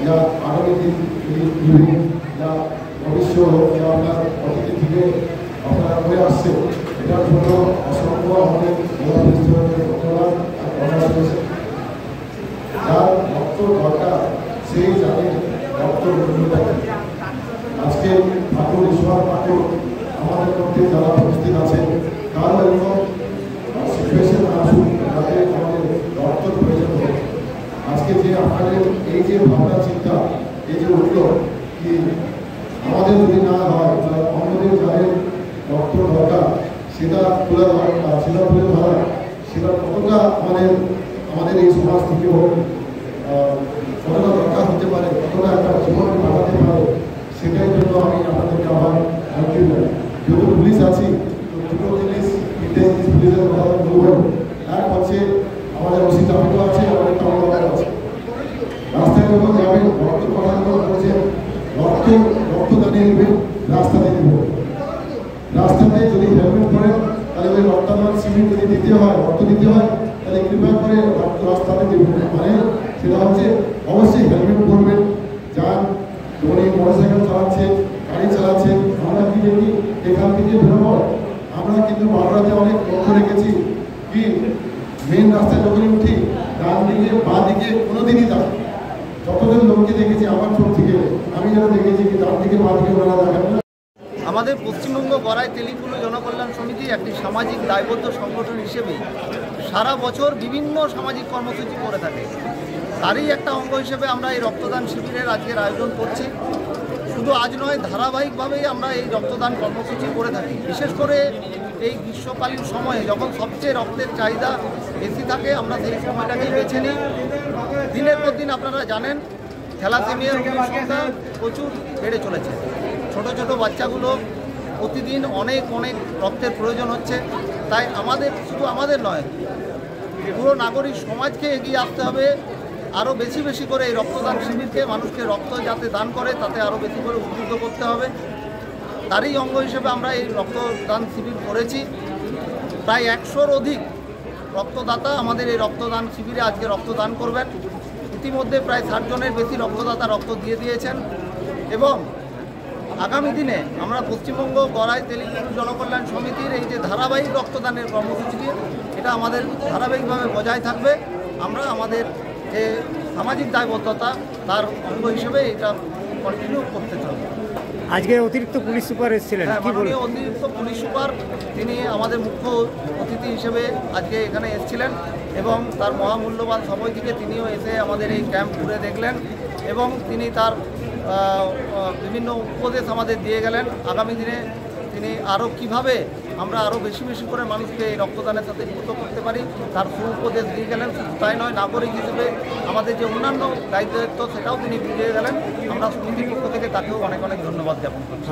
या आगामी दिन या भविष्य या আপনার অতীত থেকে আপনারা হয়ে আসছে এটার জন্য অসংখ্য আমাদের ধন্যবাদ যার রক্ত দরকার সেই জানে রক্ত আজকে ঠাকুর ঈশ্বর ঠাকুর আমাদের মধ্যে যারা উপস্থিত আছেন কারো এরকম সিচুয়েশন আসুক যাতে আমাদের রক্ত প্রয়োজন হবে। আজকে যে আপনাদের এই যে ভাবনা চিন্তা এই যে উঠল কি আমাদের যদি না হয় তাহলে অন্যদের যাদের রক্ত দরকার সেটা তুলে ধরা সেটা কতটা আমাদের এই সমাজ থেকে হোক কতটা দরকার হতে পারে কতটা একটা জীবন বাঁচাতে পারে সেটাই জন্য আমি আপনাদেরকে আবার থ্যাংক ইউ জানাই। যেহেতু পুলিশ আছি তো দুটো জিনিস পুলিশের কথা বলবো। এক হচ্ছে আমাদের ওসি ট্রাফিকও আছে আমাদের টাউন আছে রাস্তায় যখন যাবেন রক্তের কথা যখন বলছেন রক্তদানে নেবেন রাস্তাতে নেবেন রাস্তাতে যদি হেলমেট পরেন তাহলে ওই রক্তদান শিবির যদি দিতে হয় রক্ত দিতে হয় তাহলে কৃপা করে রাস্তাতে দেবেন মানে সেটা হচ্ছে অবশ্যই হেলমেট পরবেন যান উনি মোটরসাইকেল চালাচ্ছেন গাড়ি চালাচ্ছেন আমরা কি দেখি এখান থেকে বেরোবো আমরা কিন্তু বাংলাতে অনেক লক্ষ্য রেখেছি কি মেন রাস্তায় যখনই উঠি ডান দিকে বাঁ দিকে কোনোদিনই যান যতজন লোককে দেখেছি আমার চোখ থেকে আমি যেন দেখেছি কি ডান দিকে বাঁ দিকে ওনারা দেখেন না। আমাদের পশ্চিমবঙ্গ গড়াই তেলিকুলো জনকল্যাণ সমিতি একটি সামাজিক দায়বদ্ধ সংগঠন হিসেবে সারা বছর বিভিন্ন সামাজিক কর্মসূচি করে থাকে তারই একটা অঙ্গ হিসেবে আমরা এই রক্তদান শিবিরের আজকের আয়োজন করছি। শুধু আজ নয় ধারাবাহিকভাবেই আমরা এই রক্তদান কর্মসূচি করে থাকি। বিশেষ করে এই গ্রীষ্মকালীন সময়ে যখন সবচেয়ে রক্তের চাহিদা বেশি থাকে আমরা সেই সময়টাকেই বেছে নিই। দিনের পর দিন আপনারা জানেন থ্যালাসেমিয়ার রোগীর সংখ্যা প্রচুর বেড়ে চলেছে। ছোট ছোট বাচ্চাগুলো প্রতিদিন অনেক রক্তের প্রয়োজন হচ্ছে। তাই শুধু আমাদের নয় পুরো নাগরিক সমাজকে এগিয়ে আসতে হবে আরও বেশি করে এই রক্তদান শিবিরকে মানুষকে রক্ত যাতে দান করে তাতে আরও বেশি করে উদ্বুদ্ধ করতে হবে। তারই অঙ্গ হিসেবে আমরা এই রক্তদান শিবির করেছি। প্রায় 100-র অধিক রক্তদাতা আমাদের এই রক্তদান শিবিরে আজকে রক্তদান করবেন। ইতিমধ্যে প্রায় 60 জনের বেশি রক্তদাতা রক্ত দিয়ে দিয়েছেন এবং আগামী দিনে আমরা পশ্চিমবঙ্গ গড়াই তেলিকুলো জনকল্যাণ সমিতির এই যে ধারাবাহিক রক্তদানের কর্মসূচিটি এটা আমাদের ধারাবাহিকভাবে বজায় থাকবে। আমরা আমাদের যে সামাজিক দায়বদ্ধতা তার অঙ্গ হিসেবে এটা কন্টিনিউ করতে চাই। আজকে অতিরিক্ত পুলিশ সুপার এসেছিলেন, অতিরিক্ত পুলিশ সুপার তিনি আমাদের মুখ্য অতিথি হিসেবে আজকে এখানে এসেছিলেন এবং তার মহামূল্যবান সময় থেকে তিনিও এসে আমাদের এই ক্যাম্প ঘুরে দেখলেন এবং তিনি তার বিভিন্ন উপদেশ আমাদের দিয়ে গেলেন। আগামী দিনে তিনি আরও কীভাবে আমরা আরও বেশি করে মানুষকে এই রক্তদানের সাথে যুক্ত করতে পারি তার উপদেশ দিয়ে গেলেন। শুধু তাই নয় নাগরিক হিসেবে আমাদের যে অন্যান্য দায়িত্ব সেটাও তিনি বুঝিয়ে গেলেন। আমরা সমিতির পক্ষ থেকে তাকেও অনেক ধন্যবাদ জ্ঞাপন করছি।